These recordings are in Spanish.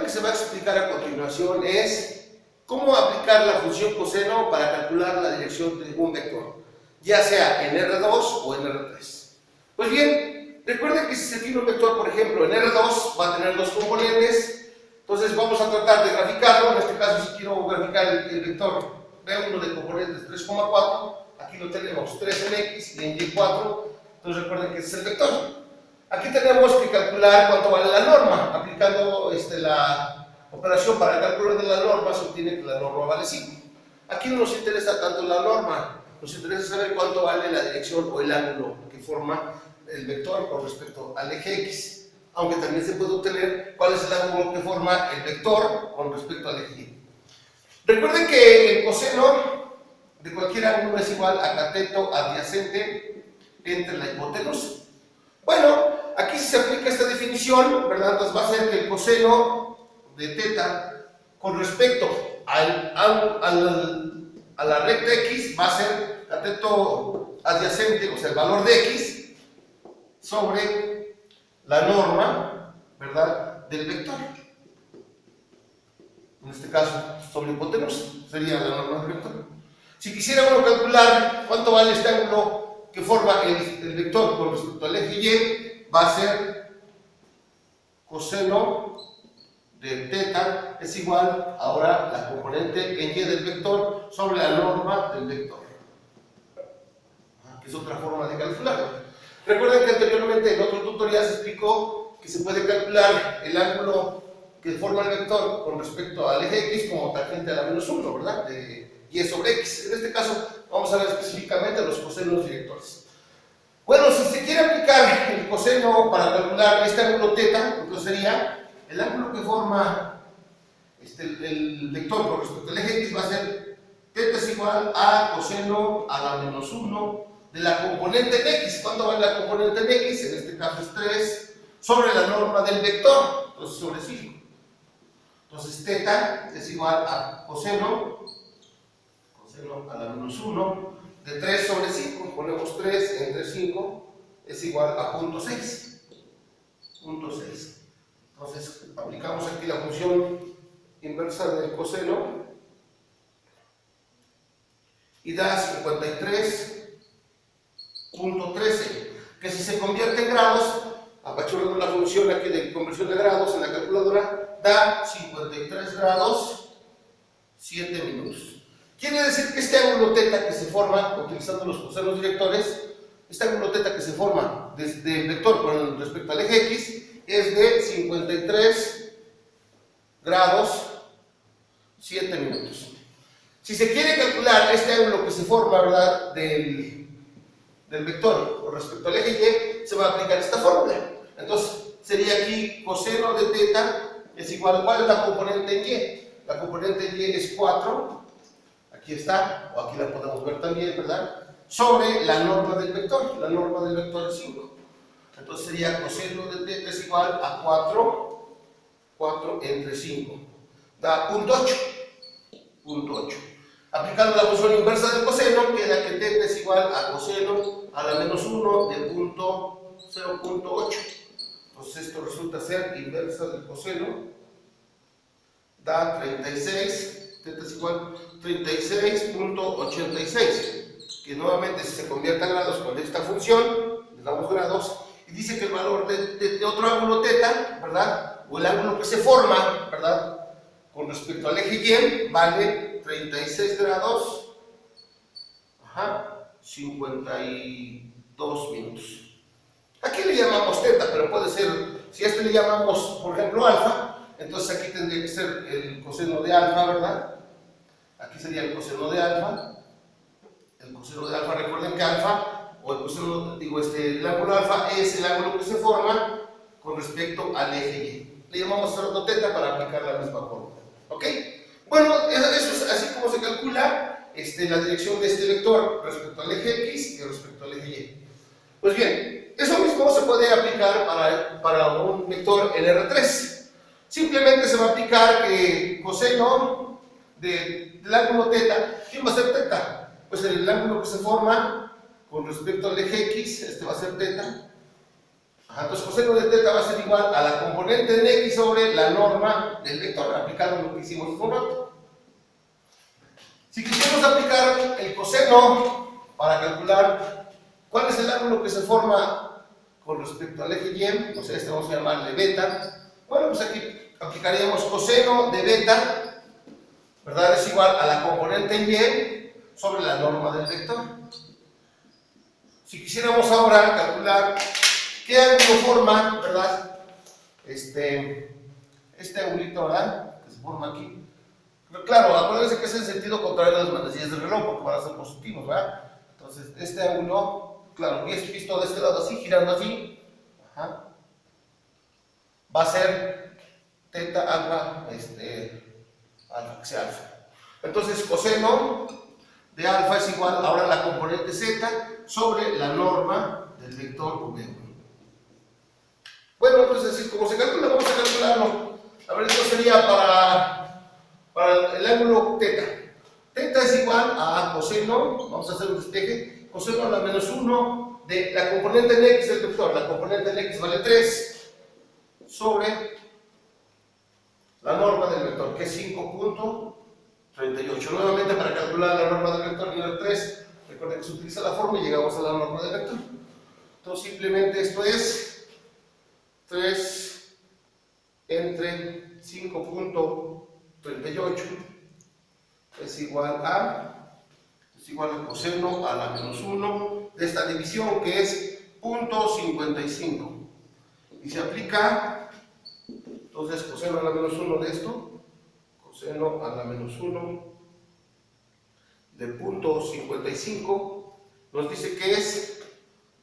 que se va a explicar a continuación es cómo aplicar la función coseno para calcular la dirección de un vector, ya sea en R2 o en R3. Pues bien, recuerden que si se tiene un vector, por ejemplo, en R2 va a tener dos componentes, entonces vamos a tratar de graficarlo. En este caso, si quiero graficar el vector B1 de componentes 3,4, aquí lo tenemos 3 en X y en Y4, entonces recuerden que ese es el vector. Aquí tenemos que calcular cuánto vale la norma. Aplicando la operación para el cálculo de la norma, se obtiene que la norma vale 5. Aquí no nos interesa tanto la norma, nos interesa saber cuánto vale la dirección o el ángulo que forma el vector con respecto al eje X, aunque también se puede obtener cuál es el ángulo que forma el vector con respecto al eje Y. Recuerden que el coseno de cualquier ángulo es igual a cateto adyacente entre la hipotenusa. Bueno, aquí si se aplica esta definición, ¿verdad? Entonces va a ser que el coseno de teta con respecto a la recta X va a ser cateto adyacente, o sea, el valor de X sobre la norma, ¿verdad?, del vector. En este caso, sobre hipotenusa, sería la norma del vector. Si quisiera uno calcular cuánto vale este ángulo que forma el vector con respecto al eje Y, va a ser coseno de teta es igual ahora la componente en Y del vector sobre la norma del vector, que es otra forma de calcularlo. Recuerden que anteriormente en otro tutorial se explicó que se puede calcular el ángulo que forma el vector con respecto al eje X como tangente a la menos 1, ¿verdad? De Y sobre X. En este caso vamos a ver específicamente los cosenos directores. Bueno, si se quiere aplicar el coseno para calcular este ángulo teta, entonces sería el ángulo que forma el vector con respecto al eje X va a ser teta es igual a coseno a la menos 1 de la componente en X. ¿Cuánto vale la componente en X? En este caso es 3 sobre la norma del vector, entonces sobre 5. Entonces teta es igual a coseno a la menos 1 de 3 sobre 5, ponemos 3 entre 5 es igual a 0.6. Entonces aplicamos aquí la función inversa del coseno y da 53.13, que si se convierte en grados, apachurrando la función aquí de conversión de grados en la calculadora, da 53 grados 7 minutos. Quiere decir que este ángulo teta que se forma utilizando los cosenos directores, este ángulo teta que se forma desde el vector con respecto al eje X es de 53 grados 7 minutos. Si se quiere calcular este ángulo que se forma, ¿verdad?, del vector con respecto al eje Y, se va a aplicar esta fórmula. Entonces sería aquí coseno de teta es igual a ¿cuál es la componente en Y? La componente en Y es 4. Aquí está, o aquí la podemos ver también, ¿verdad?, sobre la norma del vector. La norma del vector es 5. Entonces sería coseno de teta es igual a 4 entre 5. Da 0.8. Aplicando la función inversa del coseno, queda que teta es igual a coseno a la menos 1 de 0.8. Entonces esto resulta ser inversa del coseno. Da 36. Teta es igual a 36.86, que nuevamente si se convierte a grados con esta función, le damos grados, y dice que el valor de otro ángulo teta, ¿verdad?, o el ángulo que se forma, ¿verdad?, con respecto al eje Y, vale 36 grados, 52 minutos. Aquí le llamamos teta, pero puede ser, si a este le llamamos, por ejemplo, alfa, entonces aquí tendría que ser el coseno de alfa, ¿verdad? Aquí sería el coseno de alfa. El coseno de alfa, recuerden que alfa, o el coseno, el ángulo alfa es el ángulo que se forma con respecto al eje Y. Le llamamos rato teta para aplicar la misma fórmula. ¿Ok? Bueno, eso es así como se calcula la dirección de este vector respecto al eje X y respecto al eje Y. Pues bien, eso mismo se puede aplicar para un vector en R3. Simplemente se va a aplicar que coseno del ángulo teta, ¿quién va a ser teta? Pues el ángulo que se forma con respecto al eje X, este va a ser teta, Entonces coseno de teta va a ser igual a la componente en x sobre la norma del vector, aplicando lo que hicimos hace un rato. Si quisiéramos aplicar el coseno para calcular cuál es el ángulo que se forma con respecto al eje y, no sé, este vamos a llamarle beta, bueno, pues aquí aplicaríamos coseno de beta, ¿verdad? Es igual a la componente en y sobre la norma del vector. Si quisiéramos ahora calcular qué ángulo forma, ¿verdad? Este angulito, ¿verdad? Que se forma aquí. Pero claro, acuérdense que es en sentido contrario a las manecillas del reloj, porque van a ser positivos, ¿verdad? Entonces, este ángulo, claro, visto de este lado así, girando así, va a ser teta alfa, alfa, que sea alfa. Entonces, coseno de alfa es igual ahora a la componente z sobre la norma del vector v1. Bueno, entonces así como se calcula, vamos a calcularlo. A ver, esto sería para el ángulo teta. Teta es igual a coseno, vamos a hacer un despeje, coseno a la menos 1 de la componente en x del vector. La componente en x vale 3 sobre la norma del vector, que es 5.38. Nuevamente, para calcular la norma del vector nivel 3, recuerden que se utiliza la forma y llegamos a la norma del vector. Entonces, simplemente esto es 3 entre 5.38 es igual a coseno a la menos 1 de esta división, que es 0.55. Y se aplica, entonces, coseno a la menos 1 de esto, coseno a la menos 1 de 0.55, nos dice que es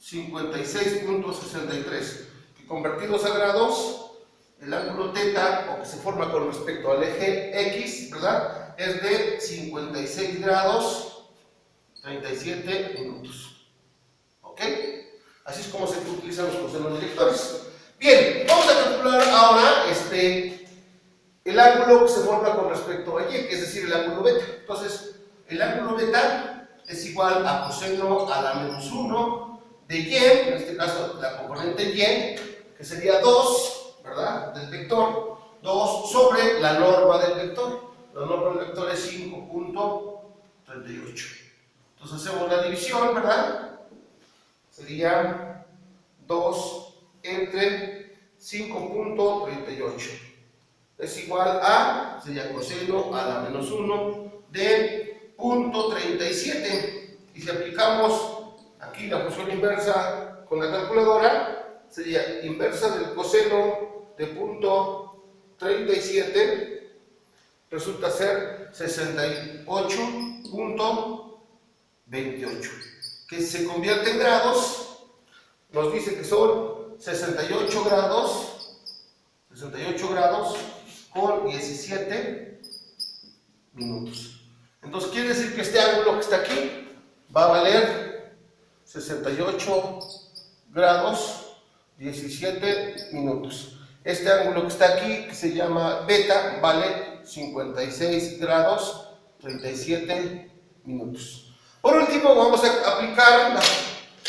56.63. Que convertidos a grados, el ángulo teta, o que se forma con respecto al eje x, ¿verdad?, es de 56 grados 37 minutos. ¿Ok? Así es como se utilizan los cosenos directores. Bien, vamos a calcular ahora el ángulo que se forma con respecto a y, que es decir, el ángulo beta. Entonces, el ángulo beta es igual a coseno a la menos 1 de y, en este caso la componente y, que sería 2, ¿verdad?, del vector, 2 sobre la norma del vector. La norma del vector es 5.38. Entonces hacemos la división, ¿verdad? Sería 2 entre 5.38. Es igual a, sería coseno a la menos 1 de 0.37. Y si aplicamos aquí la función inversa con la calculadora, sería inversa del coseno de 0.37, resulta ser 68.28, que se convierte en grados, nos dice que son 68 grados con 17 minutos. Entonces quiere decir que este ángulo que está aquí va a valer 68 grados 17 minutos. Este ángulo que está aquí, que se llama beta, vale 56 grados 37 minutos. Por último, vamos a aplicar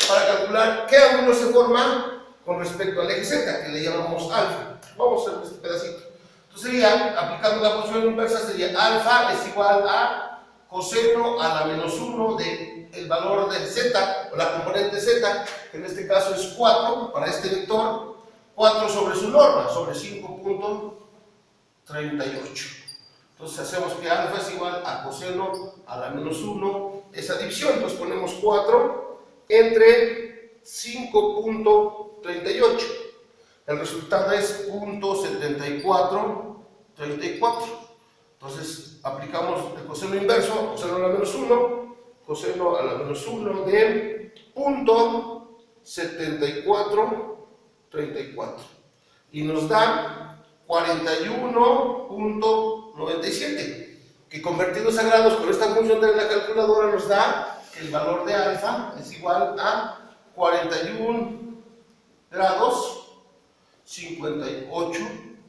para calcular qué ángulo se forma con respecto al eje z, que le llamamos alfa. Vamos a hacer este pedacito. Entonces sería, aplicando la función inversa, sería alfa es igual a coseno a la menos 1 del valor de z, o la componente z, que en este caso es 4, para este vector, 4 sobre su norma, sobre 5.38. Entonces hacemos que alfa es igual a coseno a la menos 1, esa división. Entonces ponemos 4 entre 5.38. El resultado es 0.7434. Entonces aplicamos el coseno inverso, coseno a la menos 1, coseno a la menos 1 de 0.7434. Y nos da 41.97, que convertidos a grados con esta función de la calculadora nos da que el valor de alfa es igual a 41 grados 58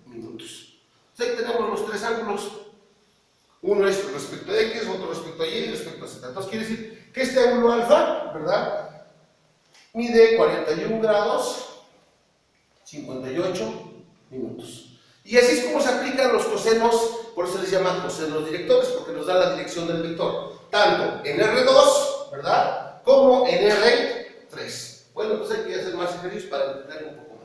minutos. Entonces ahí tenemos los tres ángulos. Uno es respecto a x, otro respecto a y y respecto a z. Entonces quiere decir que este ángulo alfa, ¿verdad?, mide 41 grados 58 minutos. Y así es como se aplican los cosenos, por eso se les llama cosenos directores, porque nos da la dirección del vector, tanto en R2, ¿verdad?, como en R3. Bueno, pues hay que hacer más ejercicios para entender un poco